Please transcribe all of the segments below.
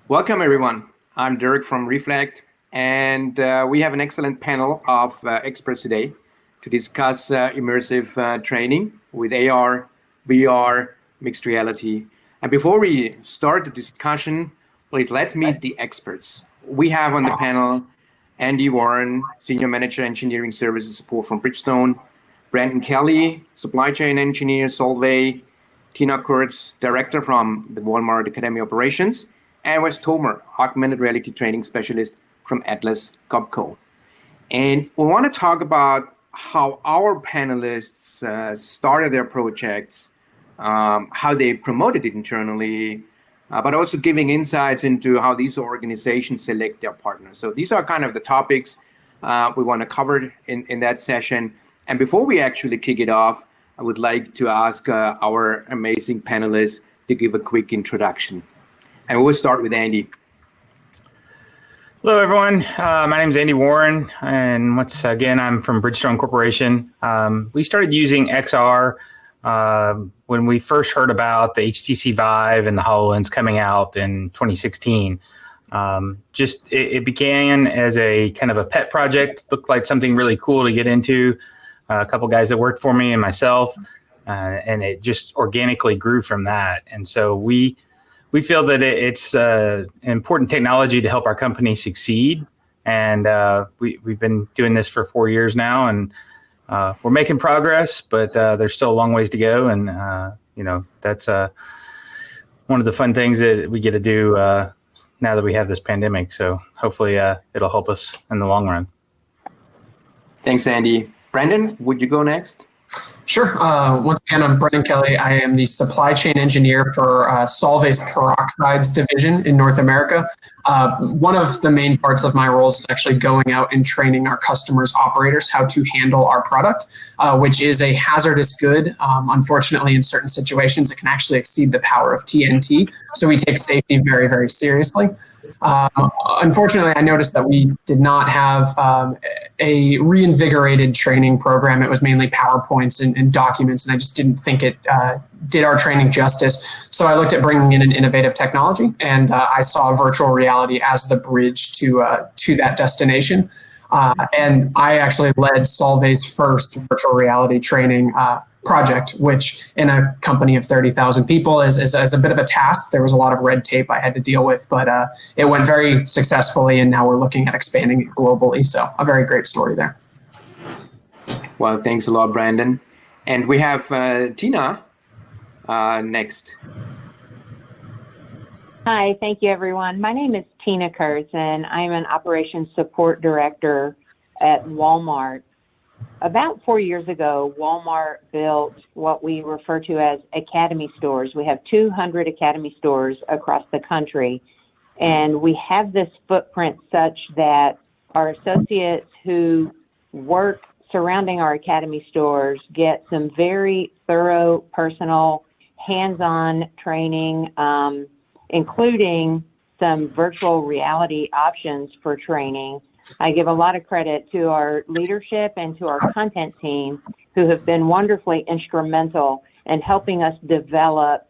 Welcome, everyone. I'm Dirk from Reflect, and we have an excellent panel of experts today to discuss immersive training with AR, VR, mixed reality. And before we start the discussion, please let's meet the experts. We have on the panel Andy Warren, Senior Manager Engineering Services Support from Bridgestone, Brandon Kelley, Supply Chain Engineer, Solvay, Tina Kurtz, Director from the Walmart Academy Operations, and Wes Tomer, Augmented Reality Training Specialist from AtlasCopco. And we want to talk about how our panelists started their projects, how they promoted it internally, but also giving insights into how these organizations select their partners. So these are kind of the topics we want to cover in that session. And before we actually kick it off, I would like to ask our amazing panelists to give a quick introduction. And we'll start with Andy. Hello, everyone. My name is Andy Warren, and once again, I'm from Bridgestone Corporation. We started using XR when we first heard about the HTC Vive and the HoloLens coming out in 2016. It began as a kind of a pet project, looked like something really cool to get into. A couple guys that worked for me and myself, and it just organically grew from that. And so we feel that it's an important technology to help our company succeed. And we've been doing this for 4 years now, and we're making progress, but there's still a long ways to go. And, that's one of the fun things that we get to do now that we have this pandemic. So hopefully it'll help us in the long run. Thanks, Andy. Brandon, would you go next? Sure. Once again, I'm Brandon Kelley. I am the supply chain engineer for Solvay's peroxides division in North America. One of the main parts of my role is actually going out and training our customers' operators how to handle our product, which is a hazardous good. Unfortunately, in certain situations, it can actually exceed the power of TNT. So we take safety very, very seriously. Unfortunately, I noticed that we did not have a reinvigorated training program. It was mainly PowerPoints and documents, and I just didn't think it did our training justice. So I looked at bringing in an innovative technology, and I saw virtual reality as the bridge to that destination. And I actually led Solvay's first virtual reality training project, which in a company of 30,000 people is a bit of a task. There was a lot of red tape I had to deal with, but it went very successfully, and now we're looking at expanding it globally. So a very great story there. Well, thanks a lot, Brandon. And we have Tina next. Hi, thank you, everyone. My name is Tina Kurzen. I'm an operations support director at Walmart. About 4 years ago, Walmart built what we refer to as academy stores. We have 200 academy stores across the country, and we have this footprint such that our associates who work surrounding our academy stores get some very thorough, personal, hands-on training, including some virtual reality options for training. I give a lot of credit to our leadership and to our content team who have been wonderfully instrumental in helping us develop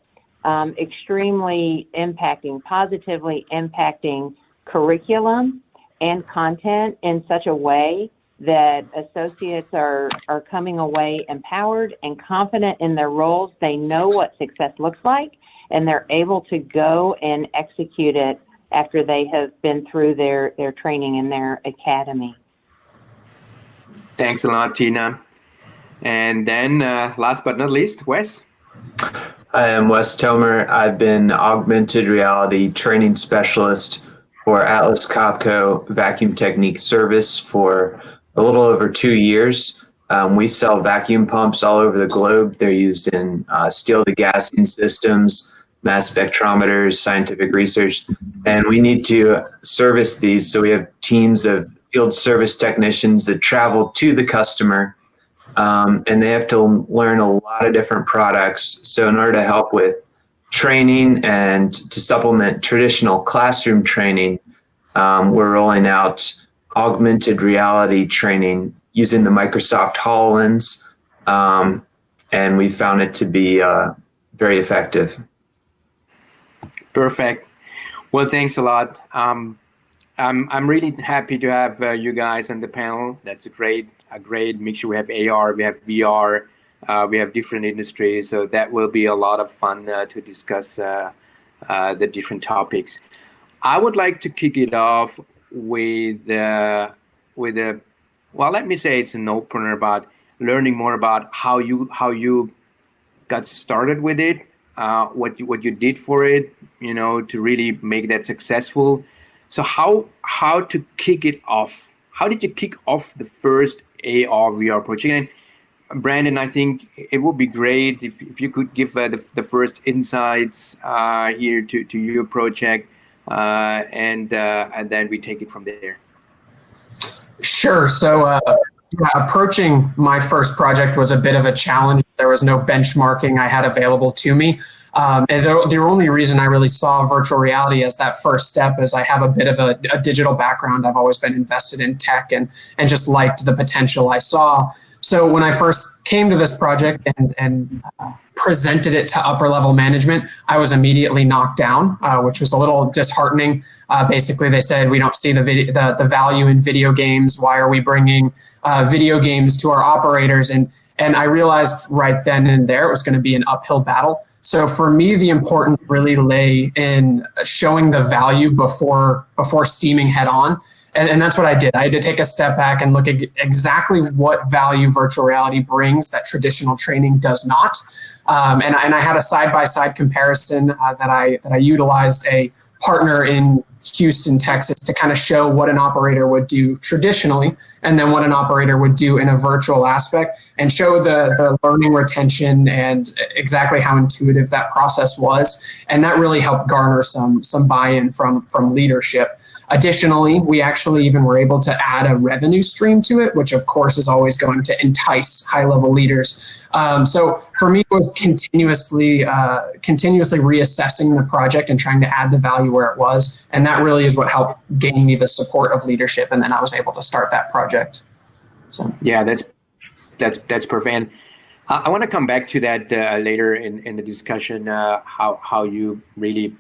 extremely positively impacting curriculum and content in such a way that associates are coming away empowered and confident in their roles. They know what success looks like, and they're able to go and execute it after they have been through their training in their academy. Thanks a lot, Tina. And then last but not least, Wes. I am Wes Tomer. I've been Augmented Reality Training Specialist for AtlasCopco Vacuum Technique Service for a little over 2 years. We sell vacuum pumps all over the globe. They're used in steel degassing systems, mass spectrometers, scientific research, and we need to service these. So we have teams of field service technicians that travel to the customer, and they have to learn a lot of different products. So in order to help with training and to supplement traditional classroom training, we're rolling out augmented reality training using the Microsoft HoloLens, and we found it to be very effective. Perfect. Well, thanks a lot. I'm really happy to have you guys on the panel. That's a great mixture. We have AR, we have VR, we have different industries, so that will be a lot of fun to discuss the different topics. I would like to kick it off with a well, let me say it's an opener about learning more about how you got started with it, what you did for it, to really make that successful. So how to kick it off? How did you kick off the first AR VR project? And Brandon, I think it would be great if you could give the first insights here to your project, and then we take it from there. Sure. So approaching my first project was a bit of a challenge. There was no benchmarking I had available to me. And the only reason I really saw virtual reality as that first step is I have a bit of a digital background. I've always been invested in tech and just liked the potential I saw. So when I first came to this project and presented it to upper level management, I was immediately knocked down, which was a little disheartening. Basically, they said, we don't see the value in video games. Why are we bringing video games to our operators? And I realized right then and there it was going to be an uphill battle. So for me, the importance really lay in showing the value before steaming head on. And that's what I did. I had to take a step back and look at exactly what value virtual reality brings that traditional training does not. And I had a side-by-side comparison that I utilized a partner in Houston, Texas, to kind of show what an operator would do traditionally and then what an operator would do in a virtual aspect, and show the learning retention and exactly how intuitive that process was. And that really helped garner some buy-in from leadership. Additionally, we actually even were able to add a revenue stream to it, which of course is always going to entice high-level leaders. So for me, it was continuously reassessing the project and trying to add the value where it was. And that really is what helped gain me the support of leadership. And then I was able to start that project. So yeah, that's perfect. And I want to come back to that later in the discussion, how you really,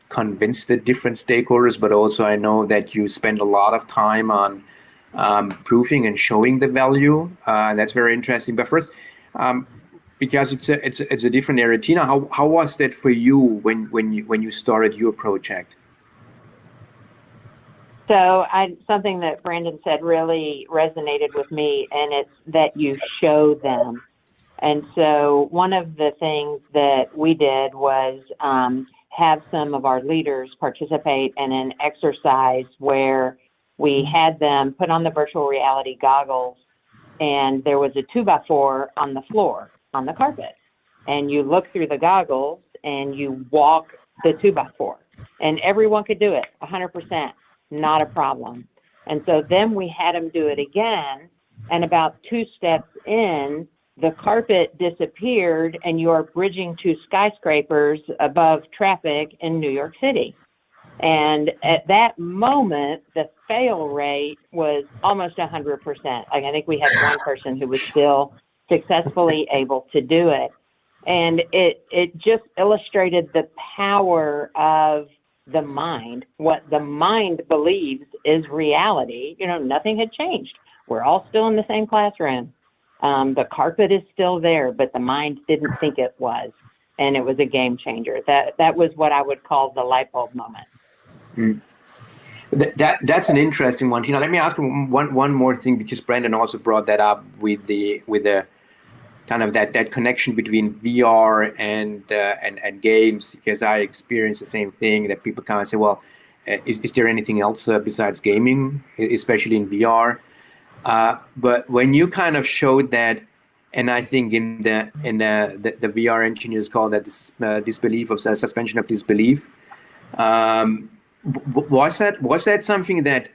convince the different stakeholders, but also I know that you spend a lot of time on proving and showing the value. That's very interesting. But first, because it's a different area, Tina, how was that for you when you started your project? So something that Brandon said really resonated with me, and it's that you show them. And so one of the things that we did was have some of our leaders participate in an exercise where we had them put on the virtual reality goggles, and there was a 2x4 on the floor, on the carpet. And you look through the goggles and you walk the 2x4, and everyone could do it 100%, not a problem. And so then we had them do it again, and about 2 steps in, the carpet disappeared and you're bridging 2 skyscrapers above traffic in New York City. And at that moment, the fail rate was almost 100%. Like, I think we had one person who was still successfully able to do it. And it just illustrated the power of the mind. What the mind believes is reality. Nothing had changed. We're all still in the same classroom. The carpet is still there, but the mind didn't think it was, and it was a game changer. That was what I would call the light bulb moment. Mm. That's an interesting one. Let me ask one more thing, because Brandon also brought that up with the kind of that connection between VR and games, because I experienced the same thing, that people kind of say, well, is there anything else besides gaming, especially in VR? But when you kind of showed that, and I think in the VR engineers call that disbelief of suspension of disbelief, was that something that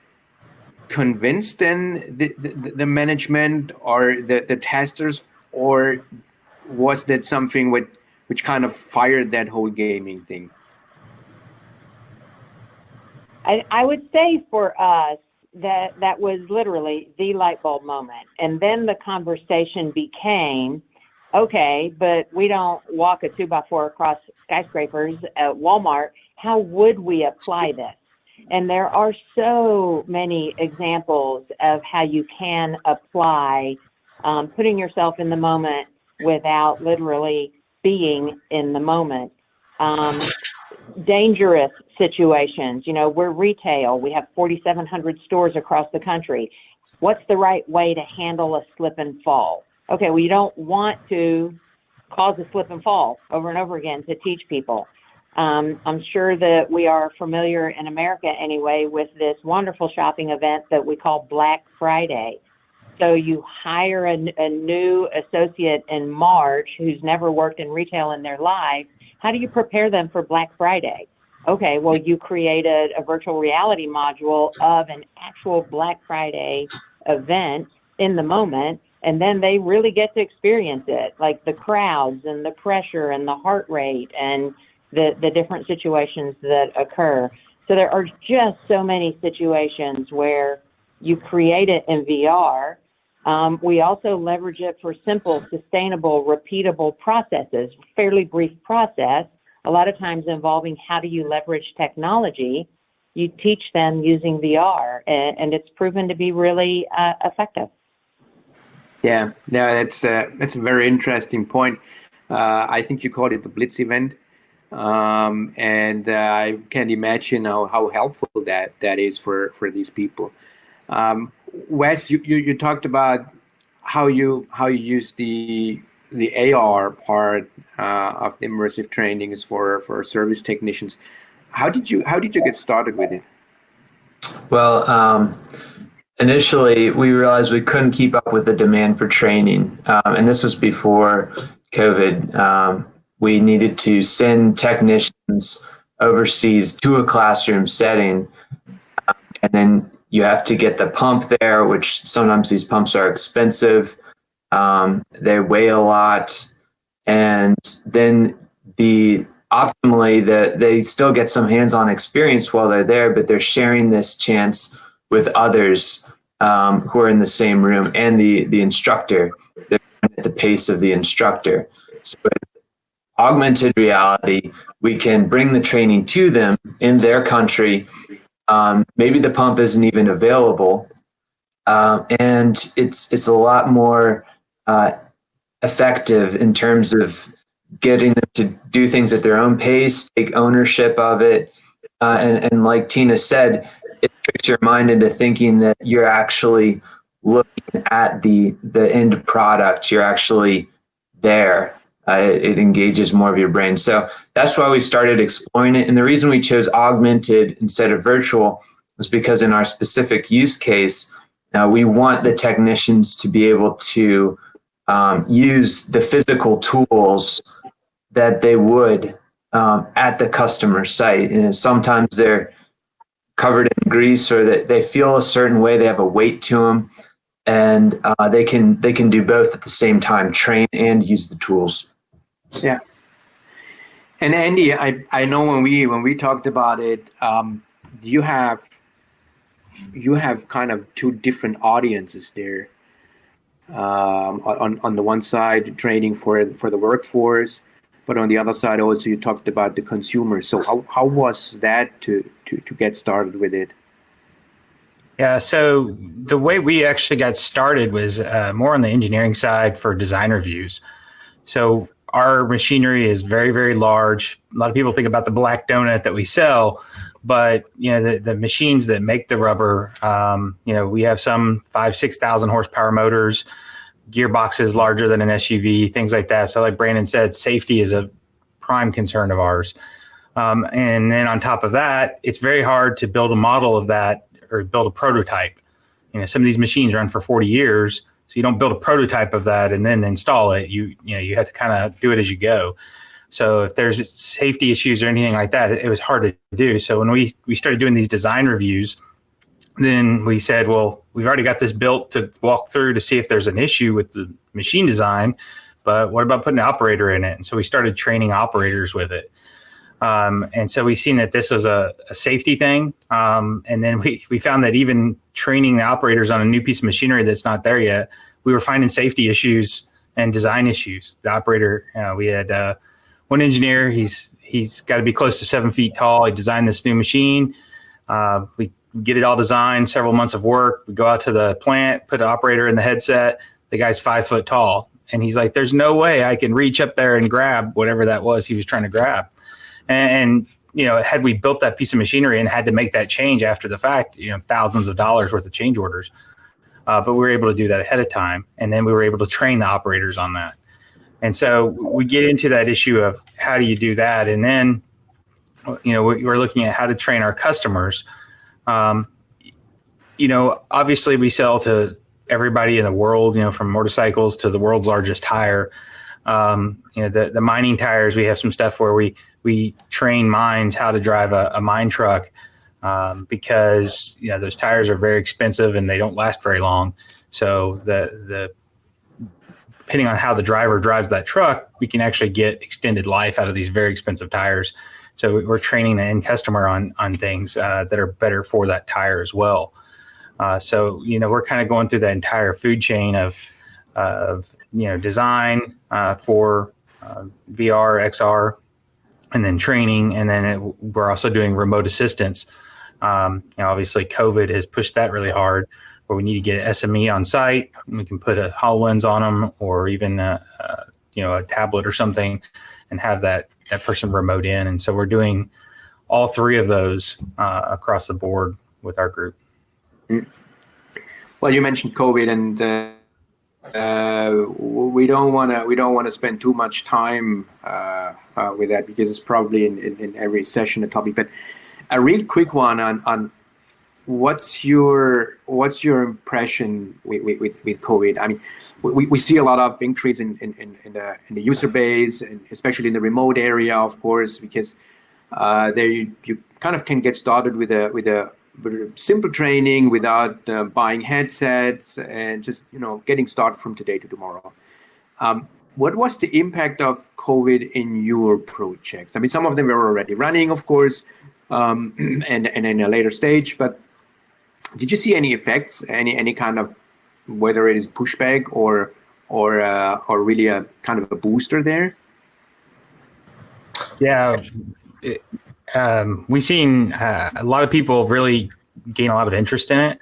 convinced then the management or the testers, or was that something which kind of fired that whole gaming thing? I would say for us, that was literally the light bulb moment. And then the conversation became, okay, but we don't walk a 2x4 across skyscrapers at Walmart. how would we apply this? And there are so many examples of how you can apply putting yourself in the moment without literally being in the moment. Dangerous situations, we're retail. We have 4,700 stores across the country. What's the right way to handle a slip and fall? Okay, well, you don't want to cause a slip and fall over and over again to teach people. I'm sure that we are familiar in America anyway with this wonderful shopping event that we call Black Friday. So you hire a new associate in March who's never worked in retail in their life. How do you prepare them for Black Friday? Okay, well, you created a virtual reality module of an actual Black Friday event in the moment, and then they really get to experience it, like the crowds and the pressure and the heart rate and the different situations that occur. So there are just so many situations where you create it in VR. We also leverage it for simple, sustainable, repeatable processes, fairly brief process, a lot of times involving how do you leverage technology. You teach them using VR, and it's proven to be really effective. Yeah, that's a very interesting point. I think you called it the Blitz event. And I can imagine how helpful that is for these people. Wes, you talked about how you use the AR part of the immersive trainings for service technicians. How did you get started with it? Well, initially we realized we couldn't keep up with the demand for training, and this was before COVID. We needed to send technicians overseas to a classroom setting, and then you have to get the pump there, which sometimes these pumps are expensive. They weigh a lot, and then optimally they still get some hands-on experience while they're there, but they're sharing this chance with others who are in the same room and the instructor. They're at the pace of the instructor. So augmented reality, we can bring the training to them in their country. Maybe the pump isn't even available, and it's a lot more effective in terms of getting them to do things at their own pace, take ownership of it, and like Tina said, it tricks your mind into thinking that you're actually looking at the end product. You're actually there. It engages more of your brain. So that's why we started exploring it. And the reason we chose augmented instead of virtual was because in our specific use case, we want the technicians to be able to use the physical tools that they would at the customer site. And sometimes they're covered in grease, or that they feel a certain way, they have a weight to them, and they can do both at the same time, train and use the tools. Yeah. And Andy, I know when we talked about it, you have kind of two different audiences there. On the one side, training for the workforce, but on the other side also you talked about the consumer. So how was that to get started with it? Yeah, so the way we actually got started was more on the engineering side for design reviews. So our machinery is very, very large. A lot of people think about the black donut that we sell, but the machines that make the rubber, we have some 5,000-6,000 horsepower motors, gearboxes larger than an SUV, things like that. So like Brandon said, safety is a prime concern of ours. And then on top of that, it's very hard to build a model of that or build a prototype. Some of these machines run for 40 years. So you don't build a prototype of that and then install it. You have to kind of do it as you go. So if there's safety issues or anything like that, it was hard to do. So when we started doing these design reviews, then we said, well, we've already got this built to walk through to see if there's an issue with the machine design, but what about putting an operator in it? And so we started training operators with it. And so we've seen that this was a safety thing. And then we found that even training the operators on a new piece of machinery that's not there yet, we were finding safety issues and design issues. The operator, we had one engineer. He's got to be close to 7 feet tall. He designed this new machine. We get it all designed, several months of work. We go out to the plant, put an operator in the headset. The guy's 5 foot tall. And he's like, there's no way I can reach up there and grab whatever that was he was trying to grab. And had we built that piece of machinery and had to make that change after the fact, thousands of dollars worth of change orders. But we were able to do that ahead of time. And then we were able to train the operators on that. And so we get into that issue of how do you do that? And then, we're looking at how to train our customers. Obviously we sell to everybody in the world, from motorcycles to the world's largest tire. The mining tires, we have some stuff where we train mines how to drive a mine truck because those tires are very expensive and they don't last very long. So the depending on how the driver drives that truck, we can actually get extended life out of these very expensive tires. So we're training the end customer on things that are better for that tire as well. So we're kind of going through the entire food chain of design for VR, XR, and then training, and then we're also doing remote assistance. Obviously, COVID has pushed that really hard, where we need to get an SME on site. And we can put a HoloLens on them, or even a tablet or something, and have that person remote in. And so we're doing all three of those across the board with our group. Well, you mentioned COVID, and we don't want to spend too much time with that, because it's probably in every session a topic. But a real quick one on what's your impression with COVID? I mean, we see a lot of increase in the user base, and especially in the remote area, of course, because there you kind of can get started with a simple training without buying headsets and just getting started from today to tomorrow. What was the impact of COVID in your projects? I mean, some of them were already running, of course, and in a later stage. But did you see any effects, any kind of, whether it is pushback or really a kind of a booster there? Yeah. We've seen a lot of people really gain a lot of interest in it.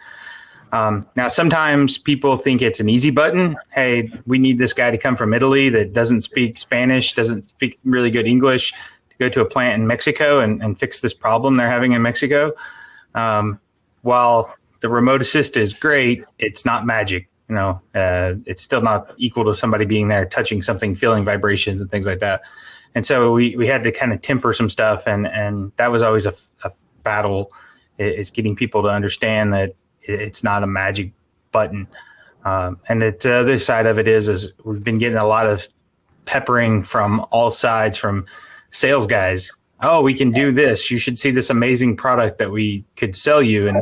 Now, sometimes people think it's an easy button. Hey, we need this guy to come from Italy that doesn't speak Spanish, doesn't speak really good English, to go to a plant in Mexico and fix this problem they're having in Mexico. While the remote assist is great, it's not magic. It's still not equal to somebody being there, touching something, feeling vibrations and things like that. And so we had to kind of temper some stuff, and that was always a battle, is getting people to understand that it's not a magic button. And the other side of it is we've been getting a lot of peppering from all sides, from sales guys. Oh, we can do this. You should see this amazing product that we could sell you. And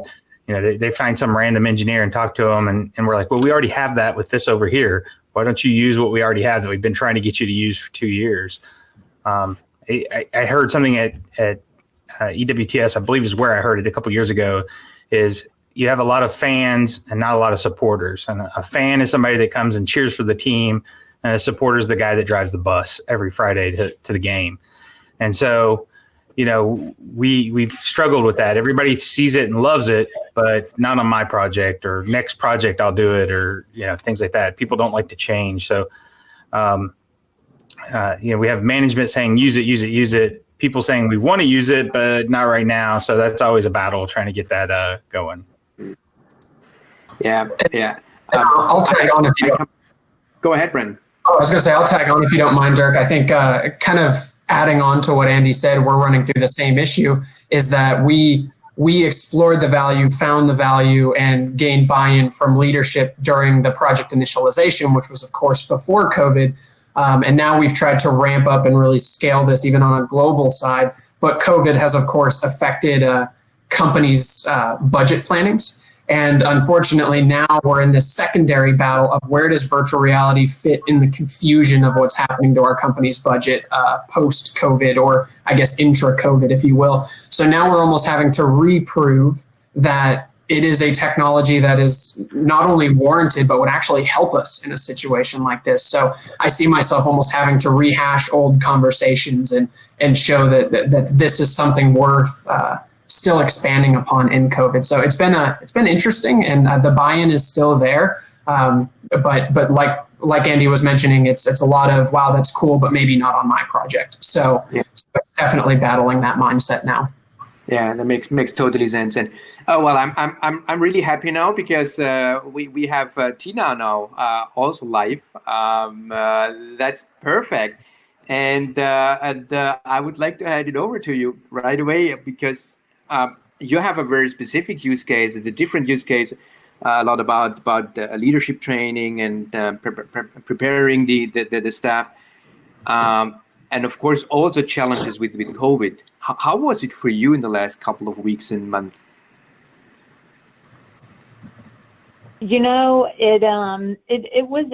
they find some random engineer and talk to them, and we're like, well, we already have that with this over here. Why don't you use what we already have that we've been trying to get you to use for 2 years? I heard something at EWTS, I believe is where I heard it a couple years ago, is you have a lot of fans and not a lot of supporters. And a fan is somebody that comes and cheers for the team, and a supporter is the guy that drives the bus every Friday to the game. And so, we've struggled with that. Everybody sees it and loves it, but not on my project, or next project I'll do it, or things like that. People don't like to change. So we have management saying use it. People saying we want to use it, but not right now. So that's always a battle, trying to get that going. Yeah. I'll tag on if you don't. Go ahead, Brendan. I was going to say, I'll tag on if you don't mind, Dirk. I think kind of adding on to what Andy said, we're running through the same issue, is that we explored the value, found the value, and gained buy-in from leadership during the project initialization, which was, of course, before COVID. And now we've tried to ramp up and really scale this even on a global side. But COVID has, of course, affected companies' budget plannings. And unfortunately, now we're in this secondary battle of where does virtual reality fit in the confusion of what's happening to our company's budget post-COVID, or I guess intra-COVID, if you will. So now we're almost having to reprove that it is a technology that is not only warranted, but would actually help us in a situation like this. So I see myself almost having to rehash old conversations and show that this is something worth still expanding upon in COVID. So it's been interesting, and the buy-in is still there. But like Andy was mentioning, it's a lot of, wow, that's cool, but maybe not on my project. So, Yeah. so it's definitely battling that mindset now. Yeah, that makes totally sense. And I'm really happy now because we have Tina now also live. That's perfect. And I would like to hand it over to you right away because you have a very specific use case. It's a different use case. A lot about leadership training and preparing the staff. And of course, also challenges with COVID. How was it for you in the last couple of weeks and months? You know, it was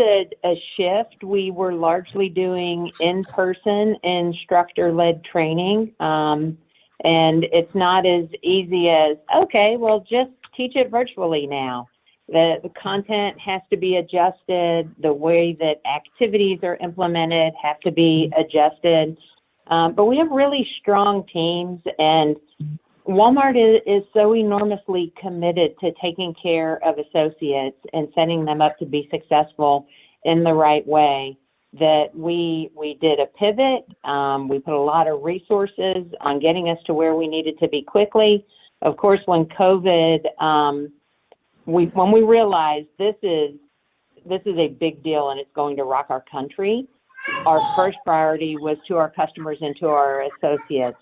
a shift. We were largely doing in-person instructor-led training, and it's not as easy as, okay, well, just teach it virtually now. The content has to be adjusted. The way that activities are implemented have to be adjusted. But we have really strong teams, and Walmart is so enormously committed to taking care of associates and setting them up to be successful in the right way that we did a pivot. We put a lot of resources on getting us to where we needed to be quickly. Of course, when COVID, when we realized this is a big deal and it's going to rock our country, our first priority was to our customers and to our associates.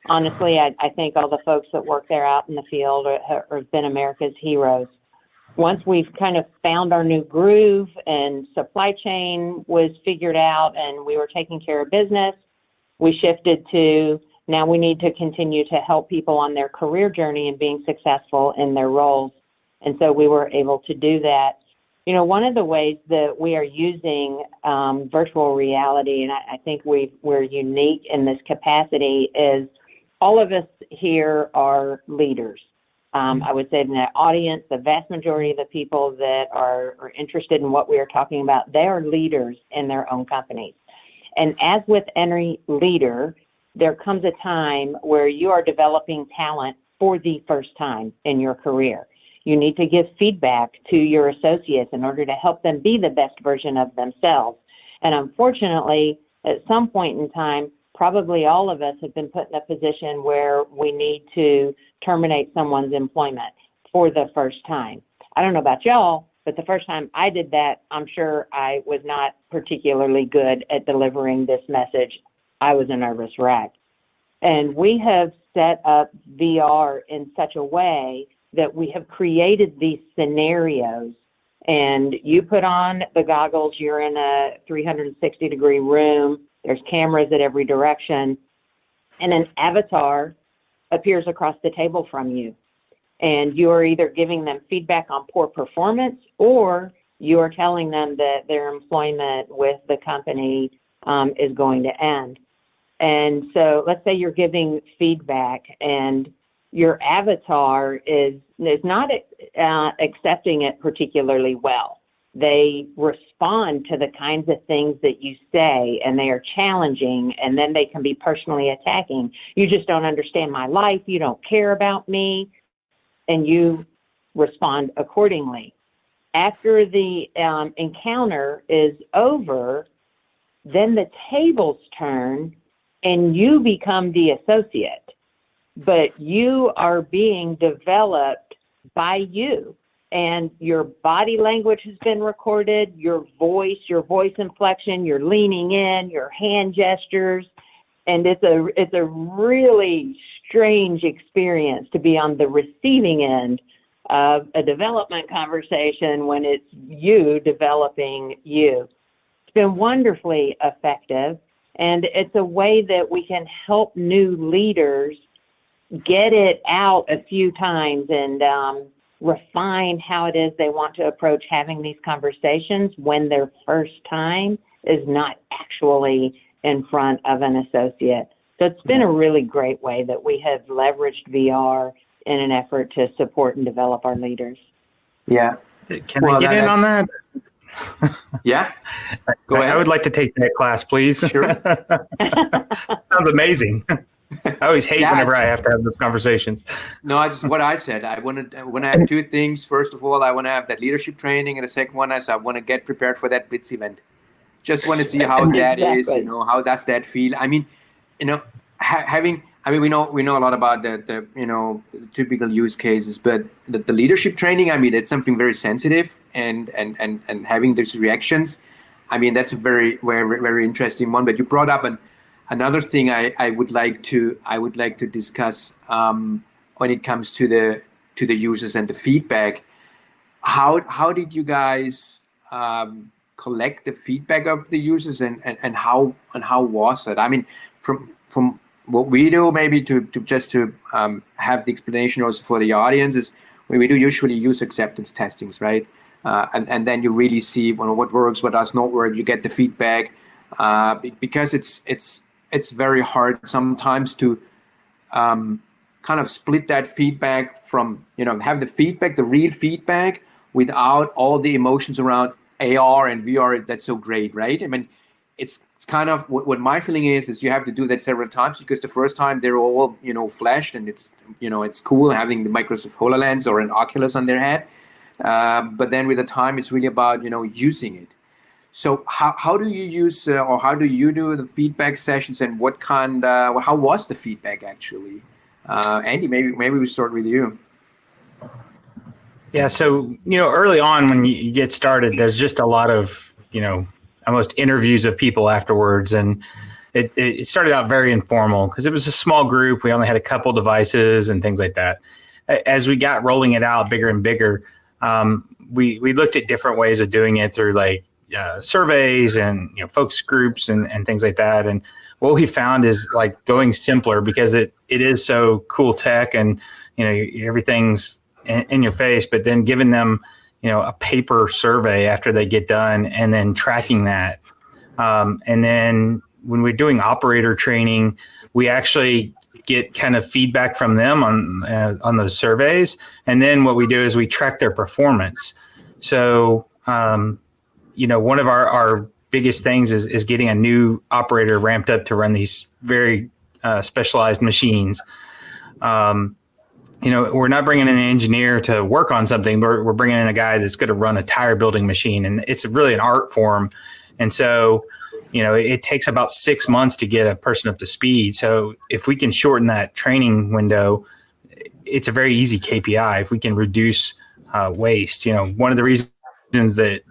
Honestly, I think all the folks that work there out in the field have been America's heroes. Once we've kind of found our new groove and supply chain was figured out and we were taking care of business, we shifted to now we need to continue to help people on their career journey and being successful in their roles. And so we were able to do that. You know, one of the ways that we are using virtual reality, and I think we're unique in this capacity, is all of us here are leaders. I would say in the audience, the vast majority of the people that are interested in what we are talking about, they are leaders in their own companies. And as with any leader, there comes a time where you are developing talent for the first time in your career. You need to give feedback to your associates in order to help them be the best version of themselves. And unfortunately, at some point in time, probably all of us have been put in a position where we need to terminate someone's employment for the first time. I don't know about y'all, but the first time I did that, I'm sure I was not particularly good at delivering this message. I was a nervous wreck. And we have set up VR in such a way that we have created these scenarios, and you put on the goggles, you're in a 360-degree room, there's cameras at every direction, and an avatar appears across the table from you. And you are either giving them feedback on poor performance, or you are telling them that their employment with the company is going to end. And so let's say you're giving feedback and your avatar is not accepting it particularly well. They respond to the kinds of things that you say, and they are challenging, and then they can be personally attacking. You just don't understand my life. You don't care about me, and you respond accordingly. After the encounter is over, then the tables turn, and you become the associate. But you are being developed by you, and your body language has been recorded, your voice inflection, you're leaning in, your hand gestures, and it's a really strange experience to be on the receiving end of a development conversation when it's you developing you. It's been wonderfully effective, and it's a way that we can help new leaders get it out a few times and refine how it is they want to approach having these conversations when their first time is not actually in front of an associate. So it's been a really great way that we have leveraged VR in an effort to support and develop our leaders. Yeah. Can I get in on that? Yeah. Go ahead. I would like to take that class, please. Sure. Sounds amazing. I always hate whenever I have to have those conversations. No, I just what I said. I want to have two things. First of all, I want to have that leadership training, and the second one is I want to get prepared for that Blitz event. Just want to see how that is. You know, how does that feel? I mean, you know, having. I mean, we know a lot about the you know, typical use cases, but the leadership training. I mean, it's something very sensitive, and having those reactions. I mean, that's a very very interesting one. But you brought up another thing I would like to discuss when it comes to the users and the feedback. How did you guys collect the feedback of the users and how was it? I mean, from what we do, maybe to have the explanation also for the audience, is we do usually use acceptance testings, right? And then you really see what works, what does not work. You get the feedback because it's very hard sometimes to kind of split that feedback from, you know, have the feedback, the real feedback, without all the emotions around AR and VR. That's so great, right? I mean, it's kind of what my feeling is you have to do that several times, because the first time they're all, you know, flashed, and it's, you know, it's cool having the Microsoft HoloLens or an Oculus on their head. But then with the time, it's really about, you know, using it. So how do you use or how do you do the feedback sessions, and what kind? How was the feedback actually? Andy, maybe we start with you. Yeah, so, you know, early on when you get started, there's just a lot of, you know, almost interviews of people afterwards, and it started out very informal because it was a small group. We only had a couple devices and things like that. As we got rolling it out bigger and bigger, we looked at different ways of doing it through like surveys and, you know, focus groups and things like that. And what we found is like going simpler, because it is so cool tech, and, you know, everything's in your face, but then giving them, you know, a paper survey after they get done, and then tracking that. And then when we're doing operator training, we actually get kind of feedback from them on those surveys. And then what we do is we track their performance. So, you know, one of our biggest things is getting a new operator ramped up to run these very specialized machines. You know, we're not bringing in an engineer to work on something. We're bringing in a guy that's going to run a tire building machine, and it's really an art form. And so, you know, it takes about 6 months to get a person up to speed. So if we can shorten that training window, it's a very easy KPI. If we can reduce waste, you know, one of the reasons that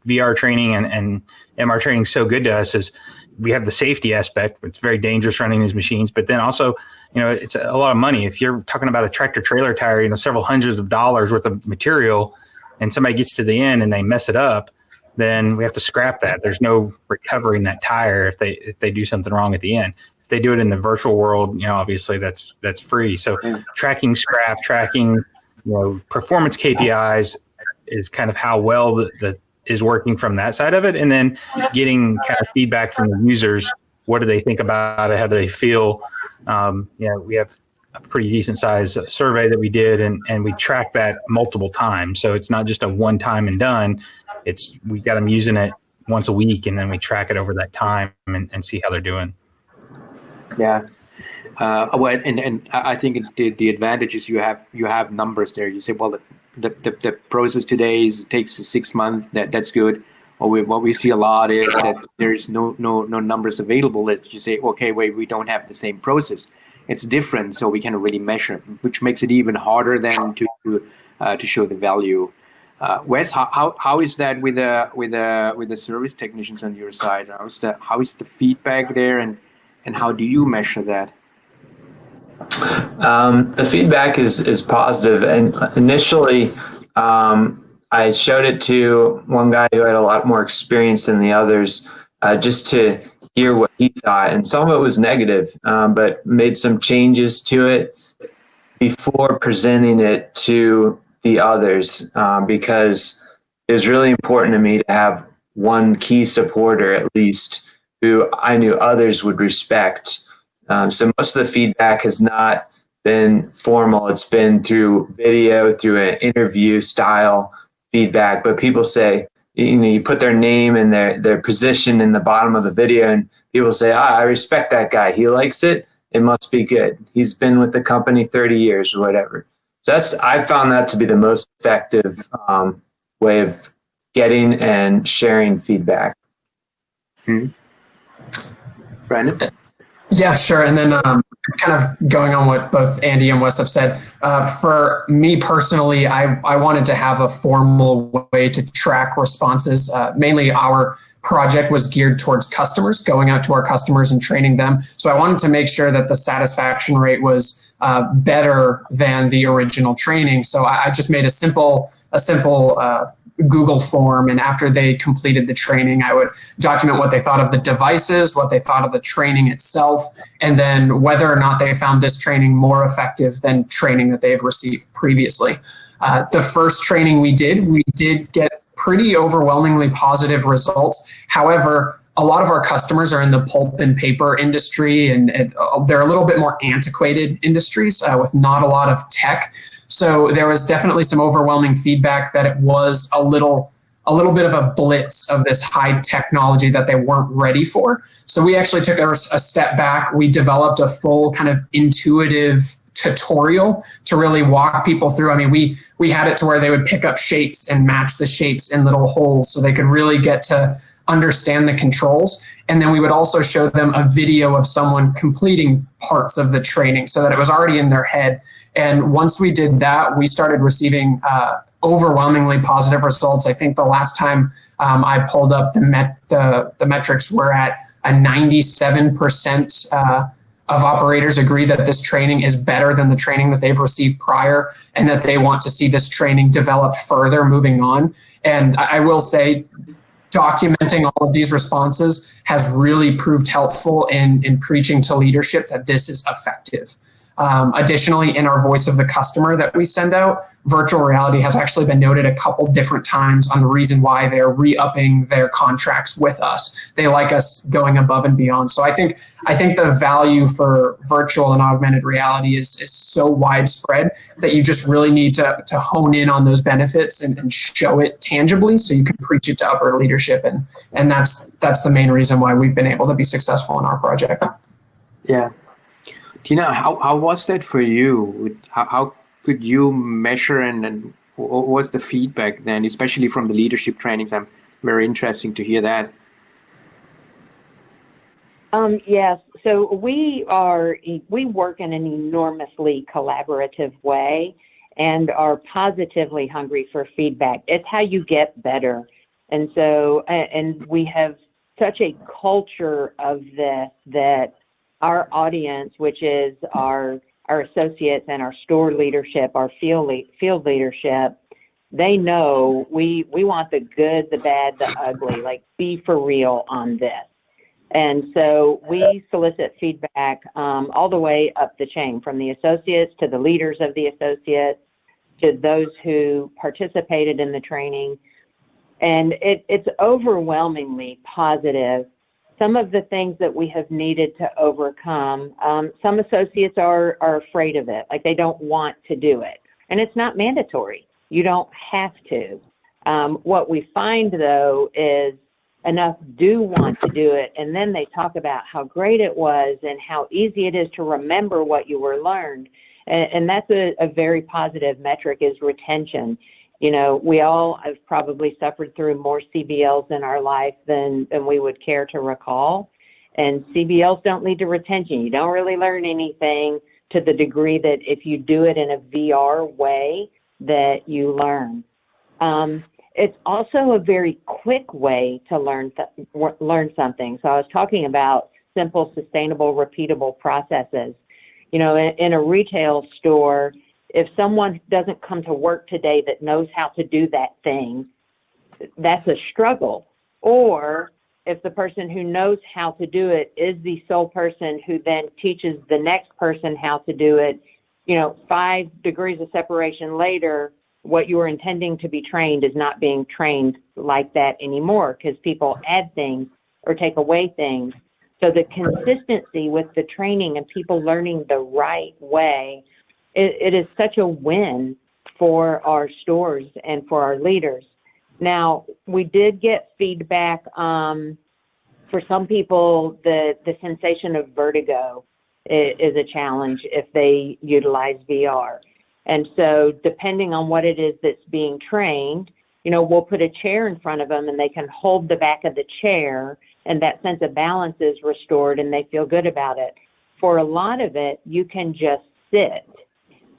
VR training and MR training is so good to us is we have the safety aspect. It's very dangerous running these machines, but then also, you know, it's a lot of money. If you're talking about a tractor trailer tire, you know, several hundreds of dollars worth of material, and somebody gets to the end and they mess it up, then we have to scrap that. There's no recovering that tire if they do something wrong at the end. If they do it in the virtual world, you know, obviously that's free. So tracking scrap, tracking, you know, performance KPIs is kind of how well the is working from that side of it, and then getting kind of feedback from the users. What do they think about it? How do they feel? You know, we have a pretty decent size survey that we did, and we track that multiple times. So it's not just a one time and done. We got them using it once a week, and then we track it over that time and see how they're doing. Yeah. Well, and I think the advantage is you have numbers there. You say, well, the process today takes 6 months. That's good. Or what we see a lot is that there's no numbers available. That you say, okay, wait, we don't have the same process. It's different, so we can really measure, which makes it even harder than to show the value. Wes, how is that with the service technicians on your side? How is the feedback there, and how do you measure that? The feedback is positive, and initially I showed it to one guy who had a lot more experience than the others, just to hear what he thought, and some of it was negative, but made some changes to it before presenting it to the others, because it was really important to me to have one key supporter at least who I knew others would respect. So most of the feedback has not been formal. It's been through video, through an interview style feedback. But people say, you put their name and their position in the bottom of the video, and people say, I respect that guy. He likes it. It must be good. He's been with the company 30 years or whatever. So I found that to be the most effective way of getting and sharing feedback. Brandon? Yeah, sure. And then kind of going on what both Andy and Wes have said, for me personally, I wanted to have a formal way to track responses. Mainly our project was geared towards customers, going out to our customers and training them. So I wanted to make sure that the satisfaction rate was better than the original training. So I just made a simple Google form, and after they completed the training, I would document what they thought of the devices, what they thought of the training itself, and then whether or not they found this training more effective than training that they've received previously. The first training we did get pretty overwhelmingly positive results. However, a lot of our customers are in the pulp and paper industry, and they're a little bit more antiquated industries with not a lot of tech. So there was definitely some overwhelming feedback that it was a little bit of a blitz of this high technology that they weren't ready for. So we actually took a step back. We developed a full kind of intuitive tutorial to really walk people through. I mean, we had it to where they would pick up shapes and match the shapes in little holes so they could really get to understand the controls. And then we would also show them a video of someone completing parts of the training so that it was already in their head. And once we did that, we started receiving overwhelmingly positive results. I think the last time I pulled up the metrics, were at a 97% of operators agree that this training is better than the training that they've received prior, and that they want to see this training developed further moving on. And I will say, documenting all of these responses has really proved helpful in preaching to leadership that this is effective. Additionally, in our voice of the customer that we send out, virtual reality has actually been noted a couple different times on the reason why they're re-upping their contracts with us. They like us going above and beyond. So I think the value for virtual and augmented reality is so widespread that you just really need to hone in on those benefits and show it tangibly so you can preach it to upper leadership. And that's the main reason why we've been able to be successful in our project. Yeah. Tina, how was that for you? How could you measure and what was the feedback then, especially from the leadership trainings? I'm very interested to hear that. Yes, so we work in an enormously collaborative way and are positively hungry for feedback. It's how you get better. And so, and we have such a culture of this that our audience, which is our associates and our store leadership, our field leadership, they know we want the good, the bad, the ugly, like be for real on this. And so we solicit feedback all the way up the chain, from the associates to the leaders of the associates to those who participated in the training. And it's overwhelmingly positive. Some of the things that we have needed to overcome, some associates are afraid of it, like they don't want to do it. And it's not mandatory. You don't have to. What we find, though, is enough do want to do it, and then they talk about how great it was and how easy it is to remember what you were learned. And that's a very positive metric, is retention. You know, we all have probably suffered through more CBLs in our life than we would care to recall. And CBLs don't lead to retention. You don't really learn anything to the degree that if you do it in a VR way that you learn. It's also a very quick way to learn something. So I was talking about simple, sustainable, repeatable processes. You know, in a retail store, if someone doesn't come to work today that knows how to do that thing, that's a struggle. Or if the person who knows how to do it is the sole person who then teaches the next person how to do it, you know, 5 degrees of separation later, what you were intending to be trained is not being trained like that anymore, because people add things or take away things. So the consistency with the training and people learning the right way, it is such a win for our stores and for our leaders. Now, we did get feedback for some people, the sensation of vertigo is a challenge if they utilize VR. And so depending on what it is that's being trained, we'll put a chair in front of them and they can hold the back of the chair, and that sense of balance is restored and they feel good about it. For a lot of it, you can just sit.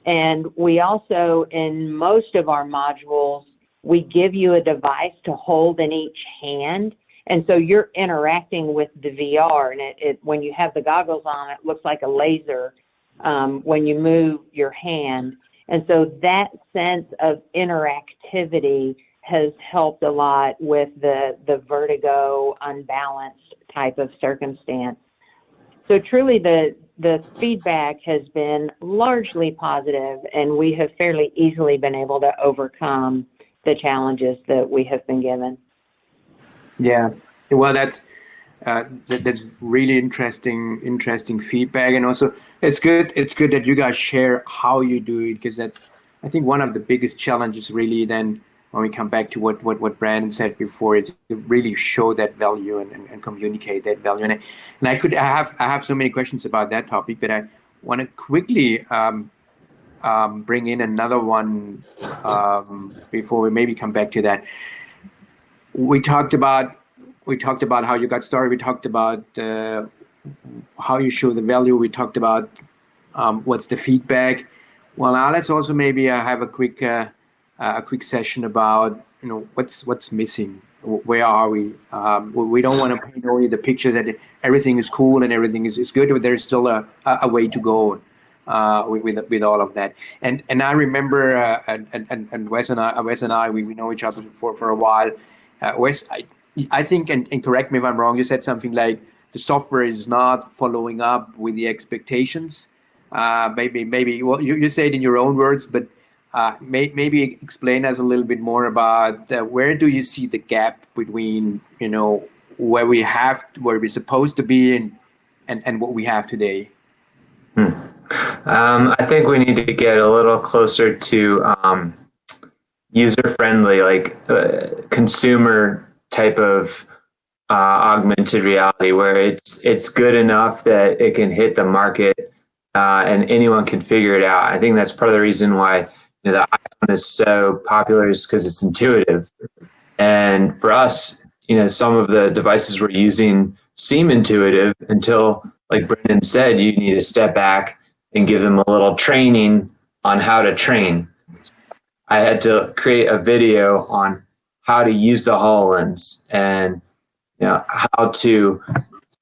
And we also, in most of our modules, we give you a device to hold in each hand. And so you're interacting with the VR, and when you have the goggles on, it looks like a laser when you move your hand. And so that sense of interactivity has helped a lot with the vertigo, unbalanced type of circumstance. So truly the feedback has been largely positive, and we have fairly easily been able to overcome the challenges that we have been given. Yeah, well, that's really interesting feedback, and also it's good that you guys share how you do it, because that's, I think, one of the biggest challenges really. Then when we come back to what Brandon said before, it's to really show that value and communicate that value. And I have so many questions about that topic, but I want to quickly bring in another one before we maybe come back to that. We talked about how you got started. We talked about how you show the value. We talked about what's the feedback. Well, now let's also maybe have a quick session about what's missing. Where are we? We don't want to paint only the picture that everything is cool and everything is good, but there's still a way to go with all of that. And I remember and Wes and I we know each other for a while. Wes, I think, and correct me if I'm wrong, you said something like the software is not following up with the expectations. Maybe well, you say it in your own words, but maybe explain us a little bit more about where do you see the gap between where we're supposed to be and what we have today. I think we need to get a little closer to user friendly, like consumer type of augmented reality, where it's good enough that it can hit the market and anyone can figure it out. I think that's part of the reason why the iPhone is so popular, is because it's intuitive. And for us, some of the devices we're using seem intuitive until, like Brendan said, you need to step back and give them a little training on how to train. I had to create a video on how to use the HoloLens and how to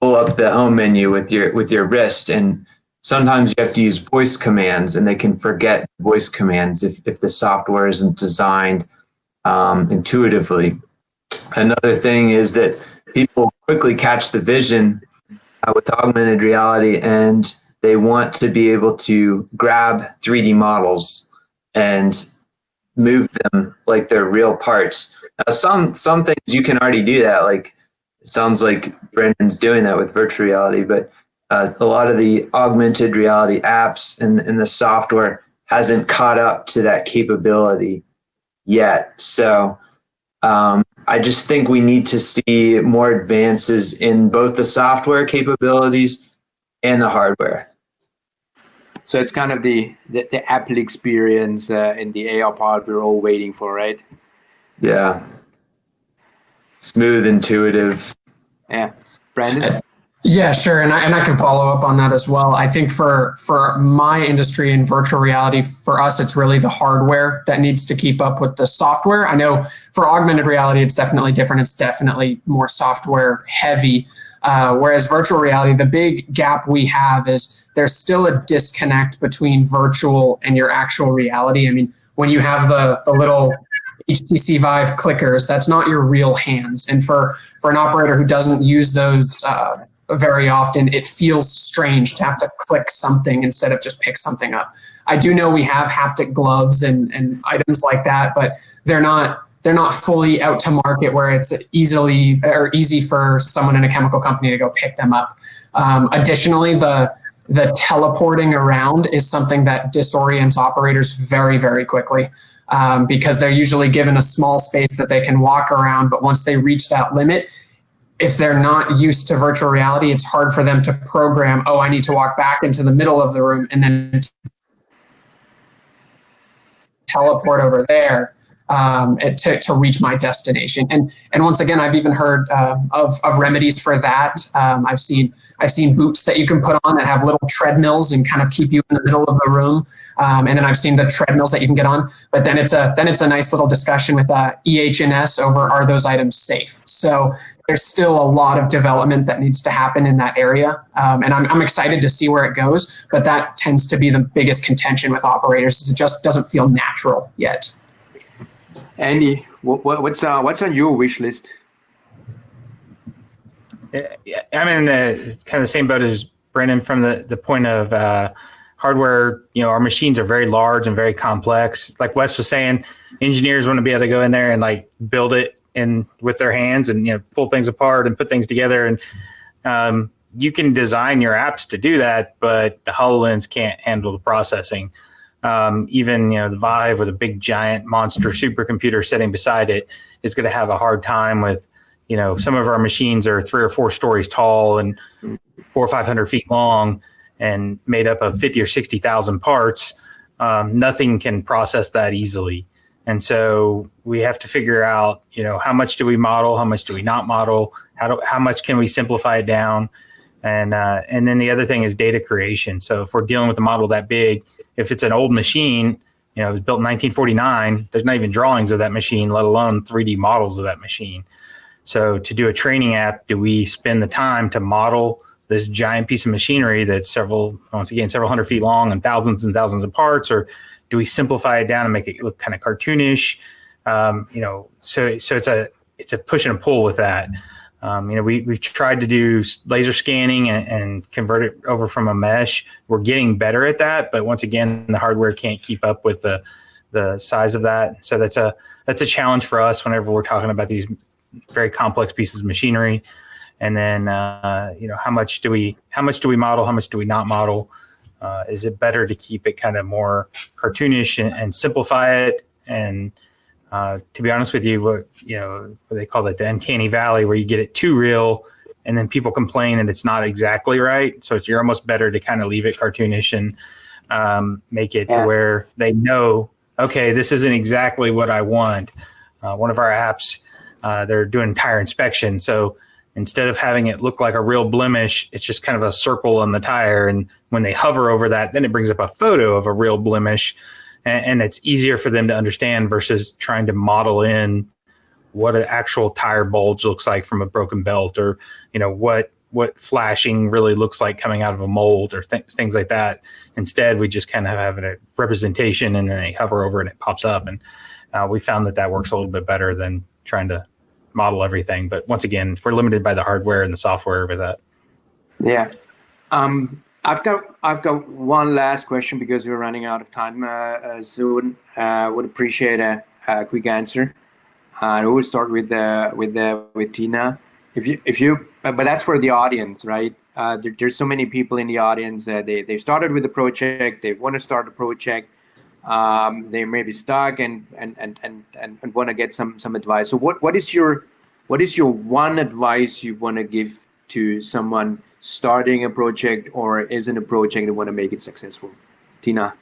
pull up the home menu with your wrist. And sometimes you have to use voice commands, and they can forget voice commands if the software isn't designed intuitively. Another thing is that people quickly catch the vision with augmented reality, and they want to be able to grab 3D models and move them like they're real parts. Now, some things you can already do that. Like, it sounds like Brendan's doing that with virtual reality, but a lot of the augmented reality apps and the software hasn't caught up to that capability yet. So I just think we need to see more advances in both the software capabilities and the hardware. So it's kind of the Apple experience in the AR part we're all waiting for, right? Yeah. Smooth, intuitive. Yeah. Brandon? Yeah, sure. And I can follow up on that as well. I think for my industry in virtual reality, for us, it's really the hardware that needs to keep up with the software. I know for augmented reality, it's definitely different. It's definitely more software heavy. Whereas virtual reality, the big gap we have is there's still a disconnect between virtual and your actual reality. I mean, when you have the little HTC Vive clickers, that's not your real hands. And for an operator who doesn't use those very often, it feels strange to have to click something instead of just pick something up. I do know we have haptic gloves and items like that, but they're not not fully out to market where it's easy for someone in a chemical company to go pick them up. Additionally, the teleporting around is something that disorients operators very, very quickly, because they're usually given a small space that they can walk around. But once they reach that limit, if they're not used to virtual reality, it's hard for them to program, oh, I need to walk back into the middle of the room and then teleport over there to reach my destination. And once again, I've even heard of remedies for that. I've seen boots that you can put on that have little treadmills and kind of keep you in the middle of the room. And then I've seen the treadmills that you can get on. But then it's a nice little discussion with EH&S over, are those items safe? So there's still a lot of development that needs to happen in that area. And I'm excited to see where it goes, but that tends to be the biggest contention with operators, is it just doesn't feel natural yet. Andy, what's on your wish list? Yeah, I'm in the kind of the same boat as Brendan from the point of hardware. Our machines are very large and very complex. Like Wes was saying, engineers want to be able to go in there and like build it with their hands and pull things apart and put things together. And you can design your apps to do that, but the HoloLens can't handle the processing. Even the Vive with a big giant monster supercomputer sitting beside it is going to have a hard time with some of our machines are 3 or 4 stories tall and 400 or 500 feet long and made up of 50 or 60,000 parts. Nothing can process that easily. And so we have to figure out, how much do we model? How much do we not model? How much can we simplify it down? And then the other thing is data creation. So if we're dealing with a model that big, if it's an old machine, it was built in 1949, there's not even drawings of that machine, let alone 3D models of that machine. So to do a training app, do we spend the time to model this giant piece of machinery that's several hundred feet long and thousands of parts, or do we simplify it down and make it look kind of cartoonish? So it's a push and a pull with that. We've tried to do laser scanning and convert it over from a mesh. We're getting better at that, but once again, the hardware can't keep up with the size of that. So that's a challenge for us whenever we're talking about these very complex pieces of machinery. And then how much do we model? How much do we not model? Is it better to keep it kind of more cartoonish and simplify it? And to be honest with you, what they call it, the uncanny valley, where you get it too real and then people complain that it's not exactly right. So you're almost better to kind of leave it cartoonish and make it to where they know, okay, this isn't exactly what I want. One of our apps, they're doing tire inspection. So instead of having it look like a real blemish, it's just kind of a circle on the tire. And when they hover over that, then it brings up a photo of a real blemish. And it's easier for them to understand versus trying to model in what an actual tire bulge looks like from a broken belt, or what flashing really looks like coming out of a mold, or things like that. Instead, we just kind of have a representation, and then they hover over it and it pops up. And we found that works a little bit better than trying to model everything. But once again, we're limited by the hardware and the software with that. Yeah. I've got one last question because we're running out of time soon. Would appreciate a quick answer. And we'll start with Tina. But that's for the audience, right? There's so many people in the audience. They started with the project. They want to start a project. They may be stuck and want to get some advice. So what is your one advice you want to give to someone starting a project or is in a project and want to make it successful? Tina.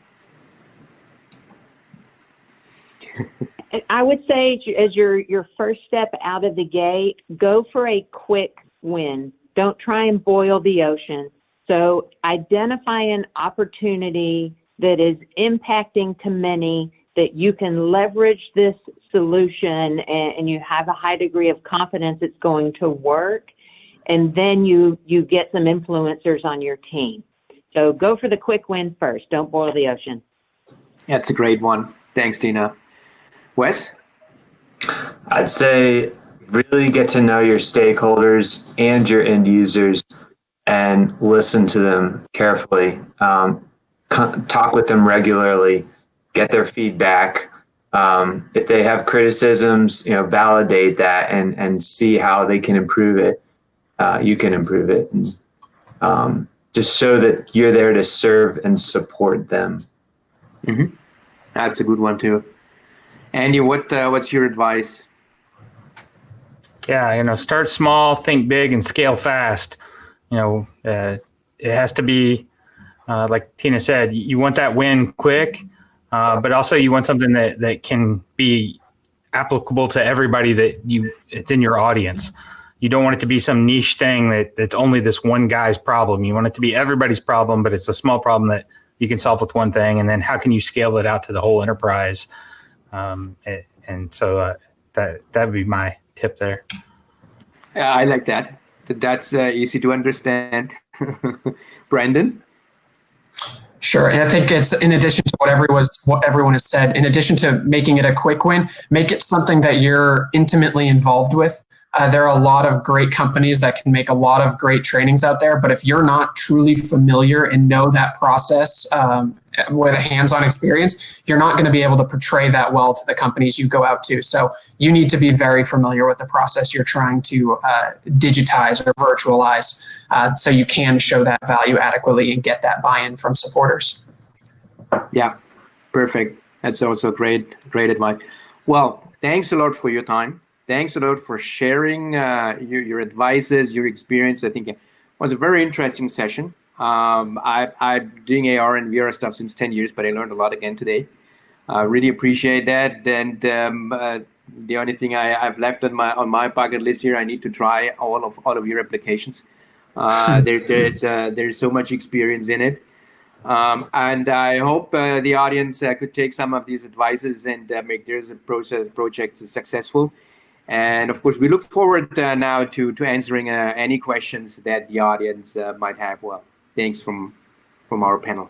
I would say as your first step out of the gate, go for a quick win. Don't try and boil the ocean. So identify an opportunity that is impacting to many, that you can leverage this solution and you have a high degree of confidence it's going to work. And then you get some influencers on your team. So go for the quick win first. Don't boil the ocean. That's a great one. Thanks, Tina. Wes? I'd say really get to know your stakeholders and your end users and listen to them carefully. Talk with them regularly, get their feedback, If they have criticisms, validate that and see how they can improve it. You can improve it, and just show that you're there to serve and support them. Mm-hmm. That's a good one too. Andy, what's your advice? Yeah, start small, think big, and scale fast. It has to be, like Tina said, you want that win quick, but also you want something that can be applicable to everybody it's in your audience. You don't want it to be some niche thing that's only this one guy's problem. You want it to be everybody's problem, but it's a small problem that you can solve with one thing. And then how can you scale it out to the whole enterprise? And so that would be my tip there. I like that. That's easy to understand. Brandon? Sure. And I think it's in addition to what everyone has said, in addition to making it a quick win, make it something that you're intimately involved with. There are a lot of great companies that can make a lot of great trainings out there, but if you're not truly familiar and know that process with a hands-on experience, you're not going to be able to portray that well to the companies you go out to. So you need to be very familiar with the process you're trying to digitize or virtualize, so you can show that value adequately and get that buy-in from supporters. Yeah, perfect. That's also great advice. Well, thanks a lot for your time. Thanks a lot for sharing your advices, your experience. I think it was a very interesting session. I'm doing AR and VR stuff since 10 years, but I learned a lot again today. Really appreciate that. And the only thing I've left on my bucket list here, I need to try all of your applications. There's so much experience in it. And I hope the audience could take some of these advices and make their project successful. And of course, we look forward now to answering any questions that the audience might have. Well, thanks from our panel.